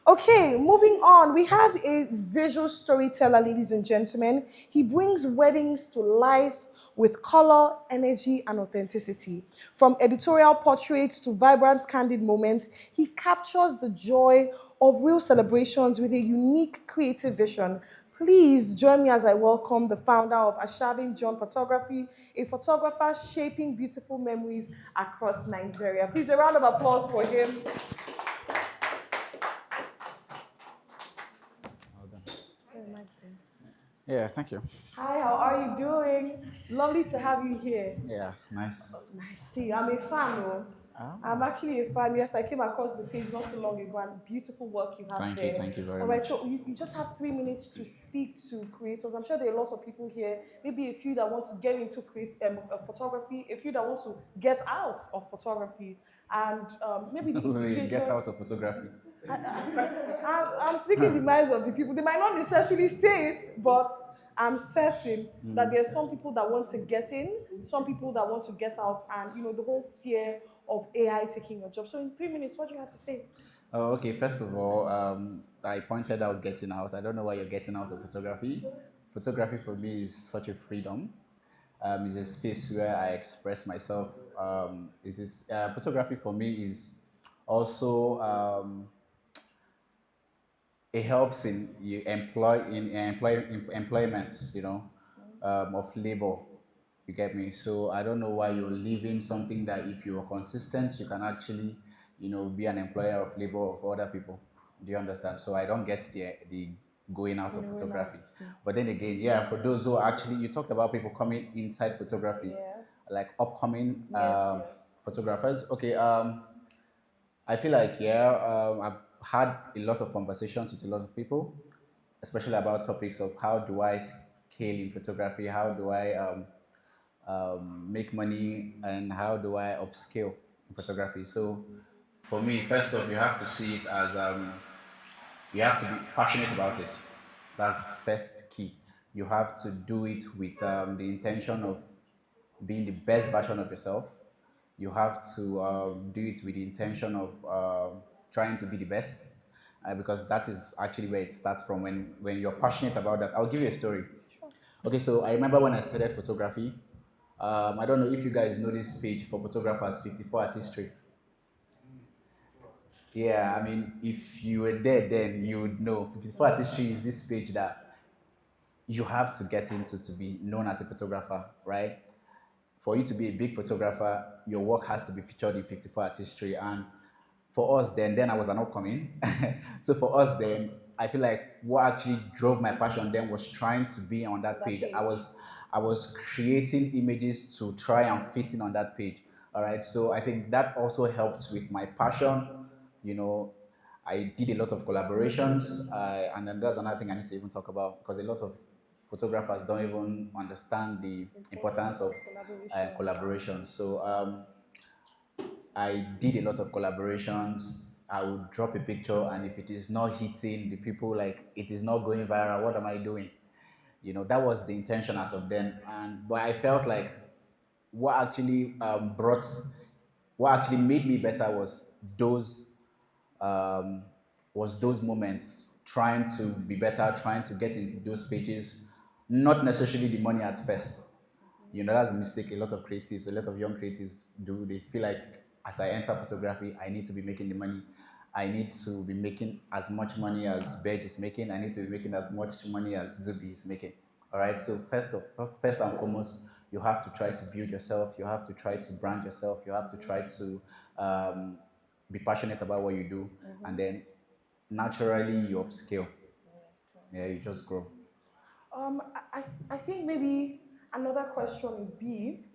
Okay, moving on. We have a visual storyteller, ladies and gentlemen. He brings weddings to life with color, energy, and authenticity. From editorial portraits to vibrant, candid moments, he captures the joy of real celebrations with a unique creative vision. Please join me as I welcome the founder of Sylvanus John Photography, a photographer shaping beautiful memories across Nigeria. Please, a round of applause for him. Well done. Yeah, thank you. Hi, how are you doing? Lovely to have you here. Yeah, nice. Nice to see you. I'm a fan, oh. I'm Oh, actually a fan. Yes, I came across the page not too long ago and beautiful work you have there. thank you very All right, much. so you just have 3 minutes to speak to creators. I'm sure there are lots of people here, maybe a few that want to get into photography, a few that want to get out of photography, and maybe the We get vision. out of photography. I'm speaking the minds of the people. They might not necessarily say it, but I'm certain that there are some people that want to get in, some people that want to get out, and the whole fear of AI taking your job. So in 3 minutes, what do you have to say? Oh, okay. First of all, I pointed out getting out. I don't know why you're getting out of photography. Photography for me is such a freedom. It's a space where I express myself. Photography for me is also it helps in you employment, of labor. You get me? So I don't know why you're leaving something that if you're consistent, you can actually, be an employer of labor of other people. Do you understand? So I don't get the going out of We're not. photography. But then again, yeah, for those who actually, you talked about people coming inside photography, Yeah. like upcoming Yes. Yes. photographers. Okay, I feel like, yeah, I've had a lot of conversations with a lot of people, especially about topics of how do I scale in photography, how do I make money, and how do I upscale in photography. So for me, first off, you have to see it as you have to be passionate about it. That's the first key. You have to do it with the intention of being the best version of yourself. You have to do it with the intention of trying to be the best, because that is actually where it starts from. When you're passionate about that, I'll give you a story. Okay, so I remember when I started photography. I don't know if you guys know this page for photographers, 54 Artistry. Yeah, I mean, if you were there then, you would know. 54 Artistry is this page that you have to get into to be known as a photographer, right? For you to be a big photographer, your work has to be featured in 54 Artistry. And for us then I was an upcoming. So for us then, I feel like what actually drove my passion then was trying to be on On that that page. page. I was creating images to try and fit in on that page. All right. So I think that also helped with my passion. You know, I did a lot of collaborations, and then that's another thing I need to even talk about, because a lot of photographers don't even understand the Importance importance of of collaboration. collaboration. So I did a lot of collaborations. I would drop a picture, and if it is not hitting the people, like it is not going viral, what am I doing? That was the intention as of then. And but I felt like what actually what actually made me better those um, was those moments, trying to be better, trying to get in those pages, not necessarily the money at first. That's a mistake a lot of creatives, a lot of young creatives do. They feel like, as I enter photography, I need to be making the money. I need to be making as much money as Bej is making. I need to be making as much money as Zubi is making. All right. So first and foremost, you have to try to build yourself. You have to try to brand yourself. You have to try to um, be passionate about what you do, and then naturally you upscale. Yeah, you just grow. I think maybe another question would be,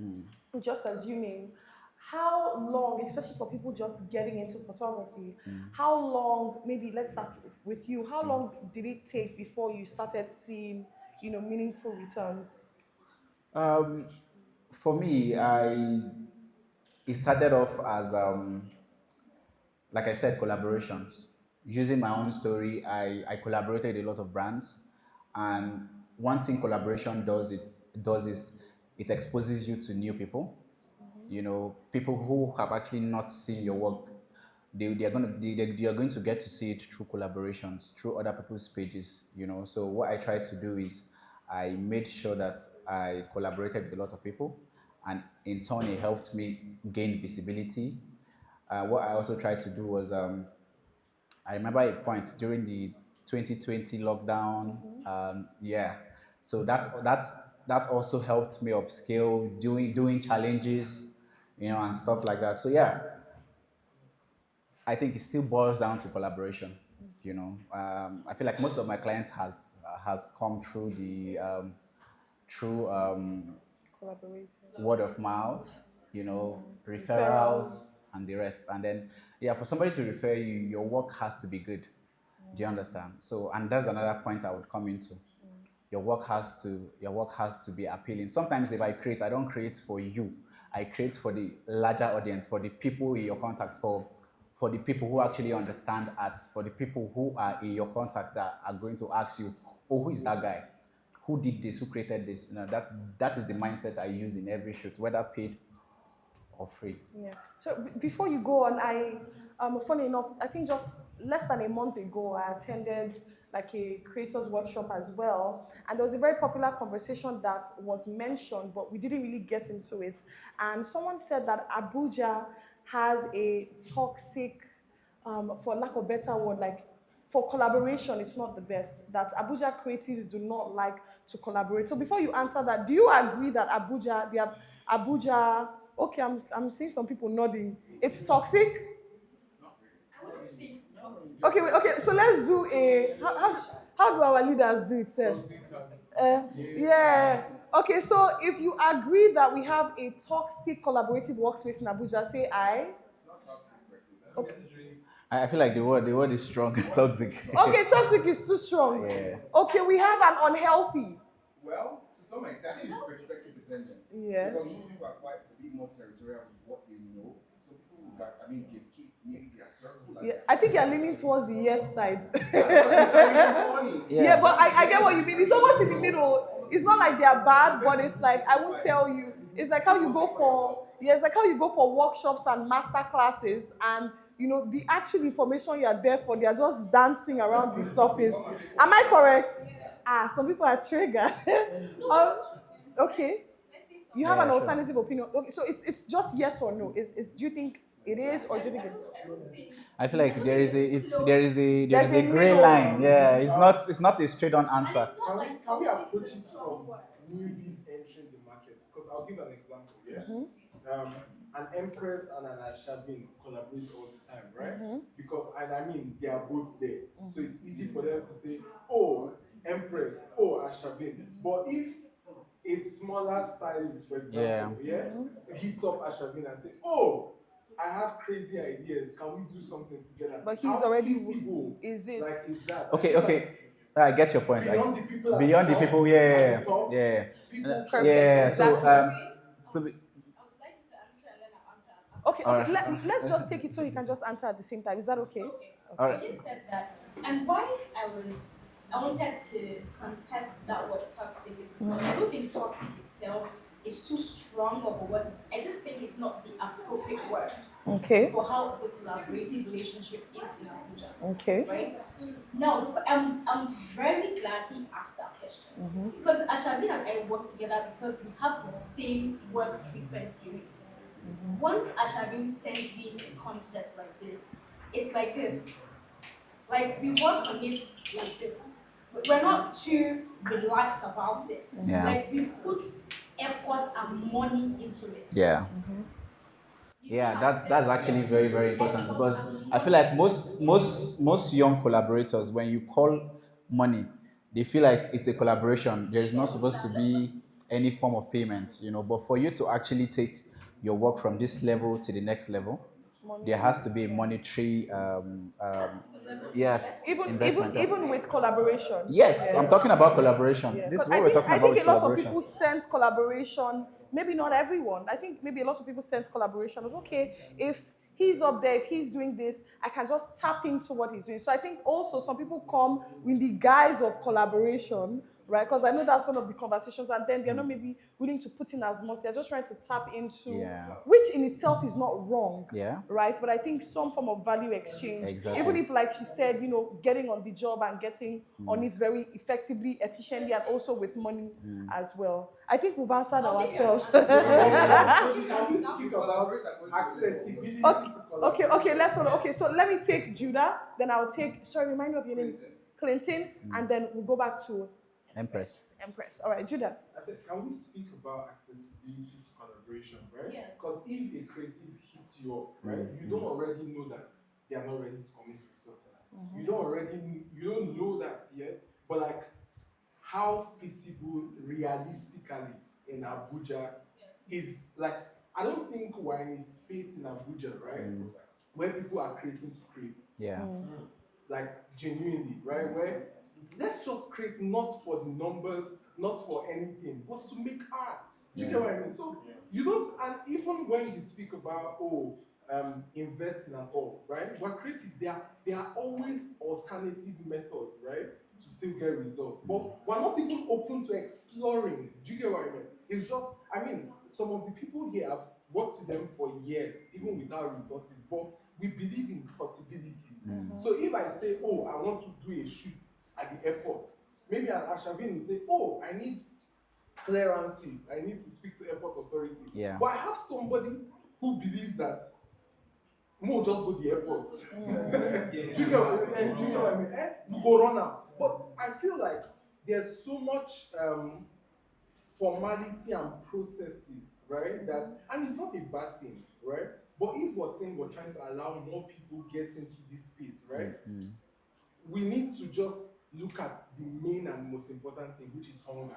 just assuming, how long, especially for people just getting into photography, how long, maybe let's start with you, how long did it take before you started seeing, meaningful returns? Um, for me, it started off as like I said, collaborations. Using my own story, I collaborated with a lot of brands, and one thing collaboration does is it exposes you to new people. People who have actually not seen your work they are going to get to see it through collaborations, through other people's pages, you know. So what I tried to do is I made sure that I collaborated with a lot of people, and in turn it helped me gain visibility. What I also tried to do was I remember a point during the 2020 lockdown. Yeah, so that also helped me upscale, doing challenges, you know, and stuff like that. So yeah, I think it still boils down to collaboration. You know, I feel like most of my clients has come through the through Collaborating. word of mouth, you know, Referrals. referrals and the rest. And then, yeah, for somebody to refer you, your work has to be good. Do you understand? So, and that's another point I would come into. Your work has to be appealing. Sometimes if I create, I don't create for you. I create for the larger audience, for the people in your contact, for the people who actually understand art, for the people who are in your contact that are going to ask you, oh, who is that guy? Who did this? Who created this? You know, that is the mindset I use in every shoot, whether paid or free. Yeah. So before you go on, funny enough, I think just less than a month ago, I attended like a creators workshop as well, and there was a very popular conversation that was mentioned, but we didn't really get into it. And someone said that Abuja has a toxic, for lack of better word, like for collaboration, it's not the best. That Abuja creatives do not like to collaborate. So before you answer that, do you agree that Abuja? Okay, I'm seeing some people nodding. It's toxic. Okay, wait, okay. So let's do a how do our leaders do it, sir? Yeah. Okay, so if you agree that we have a toxic collaborative workspace in Abuja, say I. Okay. I feel like the word is strong, toxic. Okay, toxic is too strong. Yeah. Okay, we have an unhealthy. Well, to some extent, I think it's perspective dependent. Yeah. Because most people are quite a bit more territorial with what they know. Some people will, gatekeep maybe their circle. Yeah, I think you're leaning towards the yes side. It's funny. Yeah, but I get what you mean. It's almost in the middle. It's not like they're bad, but it's like I won't tell you. It's like how you go for it's like how you go for workshops and master classes, and you know the actual information you are there for. They are just dancing around the surface. Am I correct? Ah, some people are triggered. Um, okay, you have Yeah, an sure. alternative opinion. Okay, so it's just yes or no. Is do you think it is or do you think it's I feel like there there's is a a gray middle? line. Yeah, it's not a straight on answer. Can we approach it from newbies entering the market? Because I'll give an example, yeah? An Empress and an Ashabin collaborate all the time, right? Because, and I mean, they are both there. So it's easy for them to say, oh, Empress, oh, Ashabin. But if a smaller stylist, for example, hits up Ashabin and say, oh, I have crazy ideas. Can we do something together? But he's How already feasible, is it? like, is that? Okay, okay. I get your point. Beyond the people at Beyond the the top, people, at the top, yeah, people Perfect, yeah. So, exactly. to be, Okay, all okay. right, Let's just take it so he can just answer at the same time. Is that okay? all So right. you said that, and why I wanted to contest that word toxic is because I don't think toxic itself is too strong of a word. I just think it's not the appropriate word Okay. for how the collaborative relationship is in Abuja. Okay. Right? Now, I'm very glad he asked that question because Ashabin and I work together because we have the same work frequency rate. Once Ashabin sends me a concept like this, it's like this. Like we work on it like this. We're not too relaxed about it. Yeah. Like we put effort and money into it. Yeah. Yeah, that's actually very very important because I feel like most young collaborators, when you call money, they feel like it's a collaboration. There is not supposed to be any form of payment, you know. But for you to actually take your work from this level to the next level, there has to be a monetary yes, investment. Even with collaboration. Yes, I'm talking about collaboration. Yeah. This is 'Cause what we're talking I about think with a lot of collaboration. people sense collaboration. Maybe not everyone. I think maybe a lot of people sense collaboration as okay. If he's up there, if he's doing this, I can just tap into what he's doing. So I think also some people come with the guise of collaboration, right? Because I know that's one of the conversations, and then they're not maybe willing to put in as much. They're just trying to tap into, Yeah. which in itself is not wrong, Yeah. right? But I think some form of value exchange, Exactly. even if, like she said, getting on the job and getting on it very effectively, efficiently, and also with money as well. I think we've answered ourselves. Can we speak about accessibility to collaboration? Okay, let's hold on. Okay, so let me take Judah, then I'll take, sorry, remind me of your name. Clinton, and then we'll go back to Empress. Empress. All right, Judah. I said, can we speak about accessibility to collaboration, right? Yes. Because if a creative hits you up, right, you don't already know that they are not ready to commit resources. You don't know that yet, but like how feasible realistically in Abuja is like, I don't think we're in a space in Abuja, right, where people are creating to create. Yeah. Like genuinely, right? Where let's just create not for the numbers, not for anything, but to make art. Do you get what I mean? So you don't, and even when you speak about investing and all, right? We're creatives. There are always alternative methods, right, to still get results. But we're not even open to exploring. Do you get what I mean? It's just, I mean, some of the people here have worked with them for years, even without resources, but we believe in possibilities. So if I say, oh, I want to do a shoot at the airport, maybe Ashavin will say, oh, I need clearances, I need to speak to airport authority. Yeah. But I have somebody who believes that Mo just go to the airport. Do you get what I mean? You go run out. But I feel like there's so much formality and processes, right? That, and it's not a bad thing, right? But if we're saying we're trying to allow more people get into this space, right? We need to just look at the main and most important thing, which is hunger.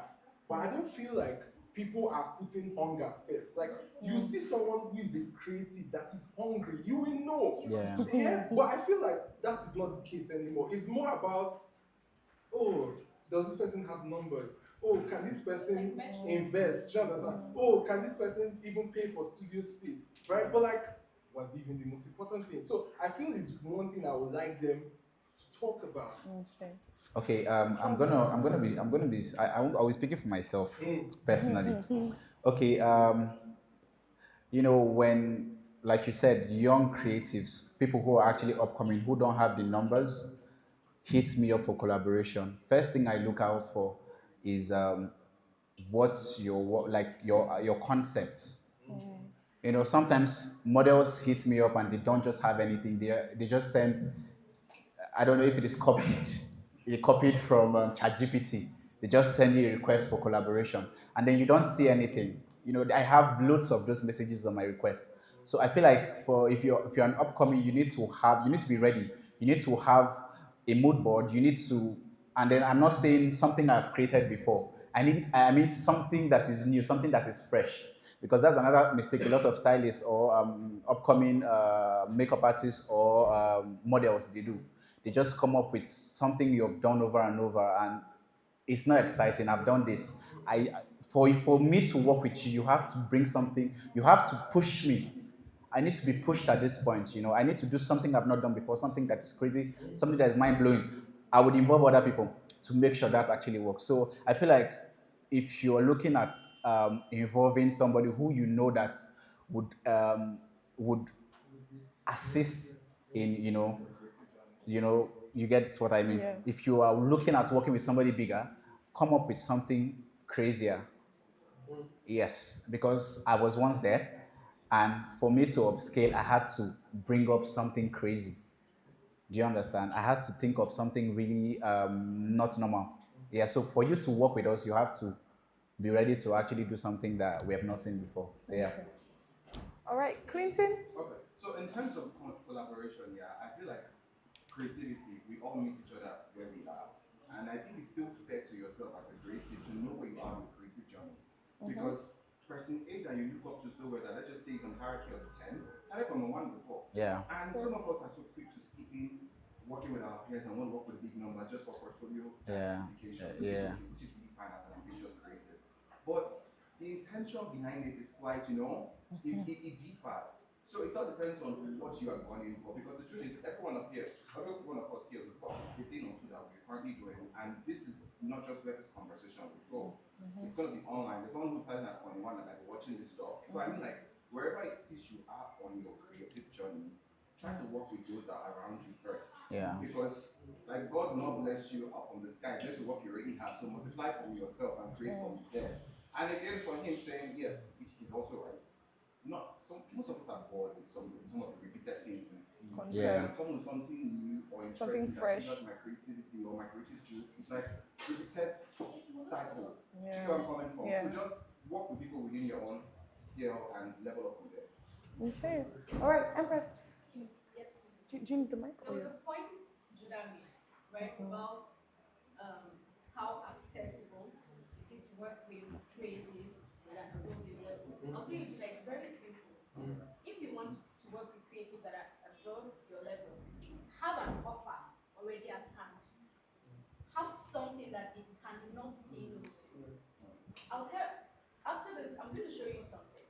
But I don't feel like people are putting hunger first. Like, you see someone who is a creative that is hungry, you will know. Yeah. But I feel like that is not the case anymore. It's more about, oh, does this person have numbers? Oh, can this person invest? Do you understand? Oh, can this person even pay for studio space? Right? But like, was even the most important thing. So I feel it's one thing I would like them to talk about. Okay. Okay, I will be speaking for myself personally. Okay, when, like you said, young creatives, people who are actually upcoming, who don't have the numbers, hit me up for collaboration. First thing I look out for is what's your concept. Sometimes models hit me up and they don't just have anything. They just send, I don't know if it is copied. They copied from ChatGPT. They just send you a request for collaboration, and then you don't see anything. I have loads of those messages on my request. So I feel like for if you're an upcoming, you need to be ready. You need to have a mood board. You need to, and then I'm not saying something I've created before. I mean something that is new, something that is fresh, because that's another mistake a lot of stylists or upcoming makeup artists or models they do. They just come up with something you've done over and over, and it's not exciting. I've done this. For me to work with you, you have to bring something. You have to push me. I need to be pushed at this point. I need to do something I've not done before, something that is crazy, something that is mind blowing. I would involve other people to make sure that actually works. So I feel like if you're looking at involving somebody who you know that would assist in you get what I mean. Yeah. If you are looking at working with somebody bigger, come up with something crazier. Yes, because I was once there, and for me to upscale, I had to bring up something crazy. Do you understand? I had to think of something really not normal. Yeah, so for you to work with us, you have to be ready to actually do something that we have not seen before. So yeah. All right, Clinton. Okay, so in terms of collaboration, yeah, I feel like creativity, we all meet each other where we are. And I think it's still fair to yourself as a creative to know where you are in your creative journey. Because person A that you look up to so well that let's just say is on hierarchy of 10, started from a 1 before. Yeah. And some of us are so quick to skip in working with our peers and want to work with big numbers just for portfolio Yeah. diversification, Yeah. which is really fine as an ambitious creative. But the intention behind it is quite, it differs. So it all depends on what you are going in for. Because the truth is, every one of us here, we've got a thing or two that we're currently doing, and this is not just where this conversation will go. It's going to be online. There's someone who's signing up on one and like watching this stuff. So I mean, like wherever it is you are on your creative journey, try to work with those that are around you first. Yeah. Because like God will not bless you up from the sky, bless you what you already have. So multiply from yourself and create from there. And again, for him saying yes, he's also right. Not some people are bored with some of the repeated things we see. Yeah. And come with something new or Something interesting fresh. that triggers my creativity or my creative juice. It's like repeated cycle. Do you Yeah. know where I'm coming from? Yeah. So just work with people within your own scale and level up from there. Okay. All right, Empress. Yes, please. Do you need the mic? There was a point Judah made, right, about how accessible it is to work with creatives that are above your level. I'll tell you, Judah, it's very simple. If you want to work with creatives that are above your level, have an offer already at hand. Have something that they cannot say no to. After this, I'm going to show you something.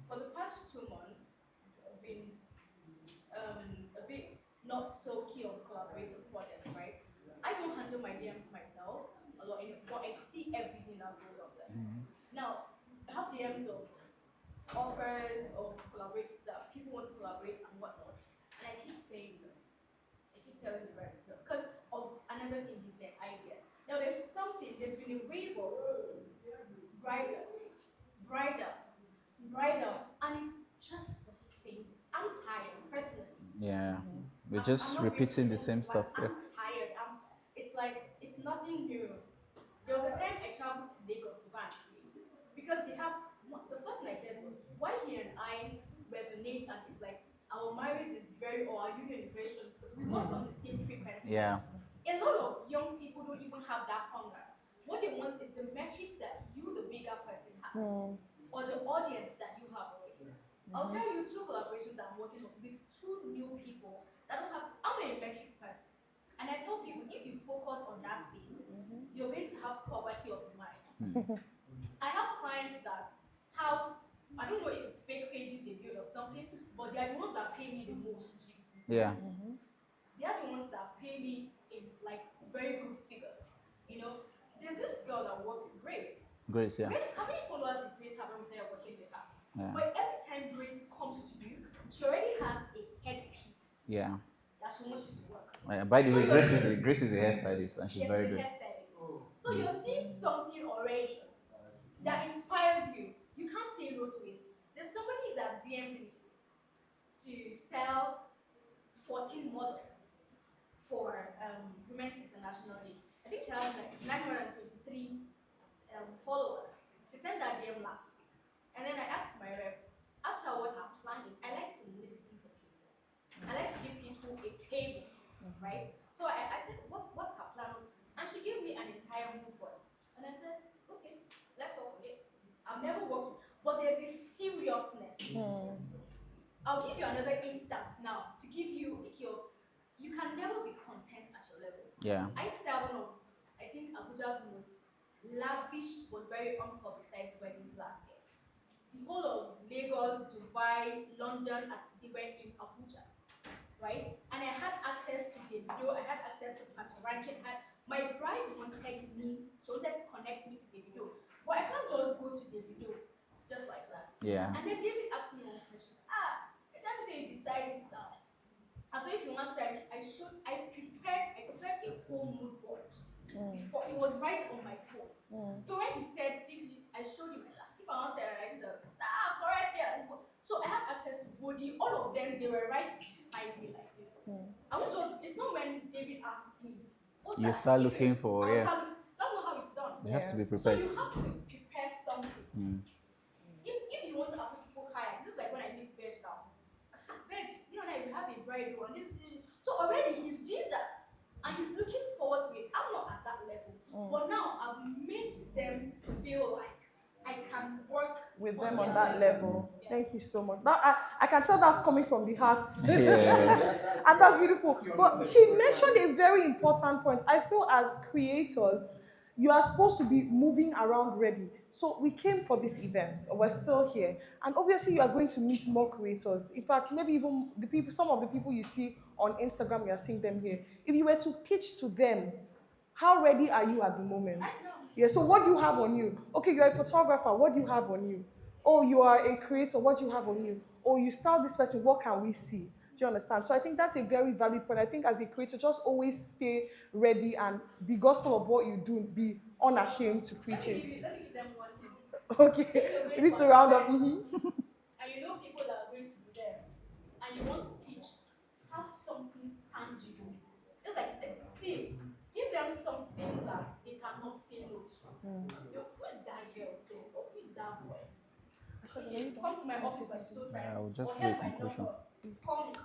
For the past 2 months, I've been a bit not so keen on collaborative projects, right? I don't handle my DMs myself a lot, but I see everything that goes on there. Now, I have DMs of offers of collaborate that people want to collaborate and whatnot, and I keep saying no. I keep telling the right no because of another thing he said, ideas. Now, there's been a wave of bridal, and it's just the same. I'm tired personally. Yeah. We're just I'm not repeating really the same but stuff. Yeah. I'm tired. It's like it's nothing new. There was a time I traveled to Lagos to go and create because they have the first thing I said was why he and I resonate, and it's like our marriage is our union is very strong. We work on the same frequency. Yeah. A lot of young people don't even have that hunger. What they want is the metrics that you, the bigger person, has, or the audience that you have already. I'll tell you 2 collaborations that I'm working on with 2 new people that don't have. I'm a metric person, and I tell people if you focus on that thing, you're going to have poverty of the mind. I have clients that have, I don't know if it's fake pages they build or something, but they are the ones that pay me the most. Yeah. They are the ones that pay me in like very good figures. You know, there's this girl that worked with Grace. Grace, yeah. Grace, how many followers did Grace have when we started working with her? Yeah. But every time Grace comes to you, she already has a headpiece Yeah. that she wants you to work. By the way, Grace is a hairstylist and she's Yes, very she's a good. hairstylist. So you're seeing something already that inspires you. You can't say no to it. There's somebody that DM'd me to style 14 models for Women's International Day. I think she has like 923 followers. She sent that DM last week. And then I asked my rep, asked her what her plan is. I like to listen to people. I like to give people a table, right? So I said, what's her plan? And she gave me an entire mood board. And I said, okay, let's work with it. I've never worked with, but there's a seriousness. I'll give you another instance now to give you a cue. You can never be content at your level. Yeah. I styled one of, I think, Abuja's most lavish but very unpublicized weddings last year. The whole of Lagos, Dubai, London, they were in Abuja, right? And I had access to the video, I had access to ranking. My bride wanted me, she wanted to connect me to the video. But I can't just go to the video just like that. Yeah. And then David asked me one question. It's time to say you be stylist now. And so if you want to style, I prepared a whole mood board before it was right on my phone. So when he said, I showed him, if I want to style, I did correct there. So I had access to body, all of them, they were right beside me like this. It's not when David asked me. You start looking for, that's not how it's done. You have to be So prepared. you have to prepare something. If you want to have people higher, this is like when I meet Veg now. Veg, you and I will have a bride on this. So already he's ginger and he's looking forward to it. I'm not at that level. But now I've made them feel like I can work with them on their that level. Yes. Thank you so much. I can tell that's coming from the heart. Yeah. And that's beautiful. But she mentioned a very important point. I feel as creators, you are supposed to be moving around ready. So we came for this event, or we're still here, and obviously you are going to meet more creators. In fact, maybe even the people, some of the people you see on Instagram, you are seeing them here. If you were to pitch to them, how ready are you at the moment? Yeah, so what do you have on you? Okay, you're a photographer, what do you have on you? Oh, you are a creator, what do you have on you? Oh, you style this person, what can we see? Do you understand? So I think that's a very valid point. I think as a creator, just always stay ready and the gospel of what you do, be unashamed to preach it. Let me give them one thing. Okay, If you're we going need to to an round up. event and you know people that are going to be there and you want to pitch, have something tangible. Just like you said, see, give them something that they cannot say no to. Who is that girl saying? Oh, who is that boy? Okay, come to my office by so I time. will Or just do a here's my conclusion. number. Call me.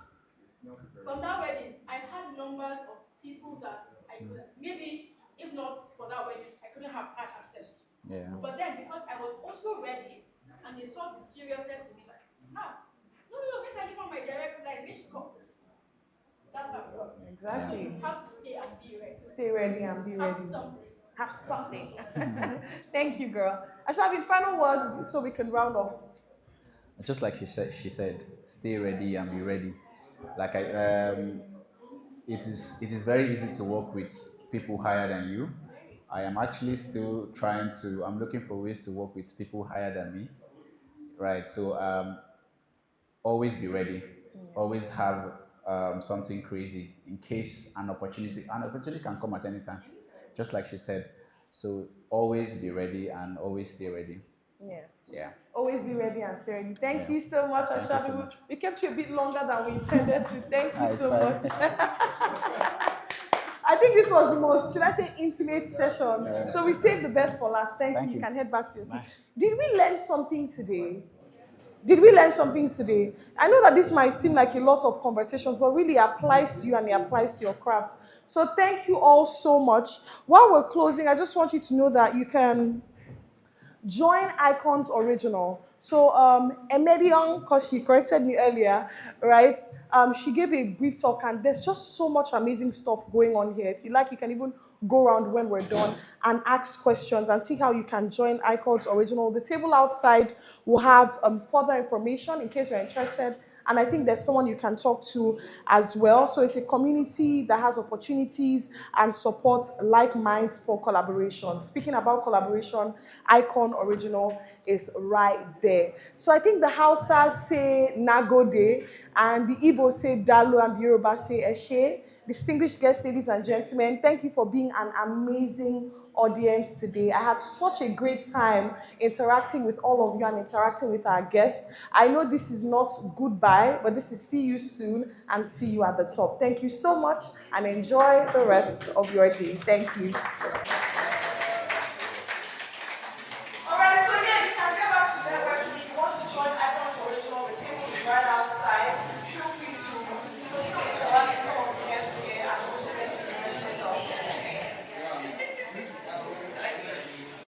From that wedding, I had numbers of people that I could maybe, if not for that wedding, I couldn't have had access to. Yeah. But then because I was also ready and they saw the seriousness in me, like, no, make I give her my direct line, make she come. That's how it works. Yeah. So you Exactly. have to stay and be ready. Stay ready and be Have ready. something. Have something. Thank you, girl. I shall have final words so we can round up. Just like she said, stay ready and be ready. Like it is very easy to work with people higher than you. I am actually still trying to. I'm looking for ways to work with people higher than me. Right. So always be ready. Always have something crazy in case an opportunity can come at any time. Just like she said. So always be ready and always stay ready. Yes. Yeah. Always be ready and stay ready. Thank Yeah. you so much, Thank you so Ashabi. much. We kept you a bit longer than we intended to. Thank you It's so fine. much. I think this was the most, should I say, intimate session. So we saved the best for last. Thank you. Thank You you. can head back to your seat. Bye. Did we learn something today? Did we learn something today? I know that this might seem like a lot of conversations, but really applies to you and it applies to your craft. So thank you all so much. While we're closing, I just want you to know that you can join Icons Original. So Emedion, because she corrected me earlier, right? She gave a brief talk, and there's just so much amazing stuff going on here. If you like, you can even go around when we're done and ask questions and see how you can join Icons Original. The table outside will have further information in case you're interested. And I think there's someone you can talk to as well. So it's a community that has opportunities and support like minds for collaboration. Speaking about collaboration, Icon Original is right there. So I think the Hausas say Nagode, and the Igbo say Dalu, and the Yoruba say Eshe. Distinguished guests, ladies and gentlemen, thank you for being an amazing audience today. I had such a great time interacting with all of you and interacting with our guests. I know this is not goodbye, but this is see you soon and see you at the top. Thank you so much and enjoy the rest of your day. Thank you.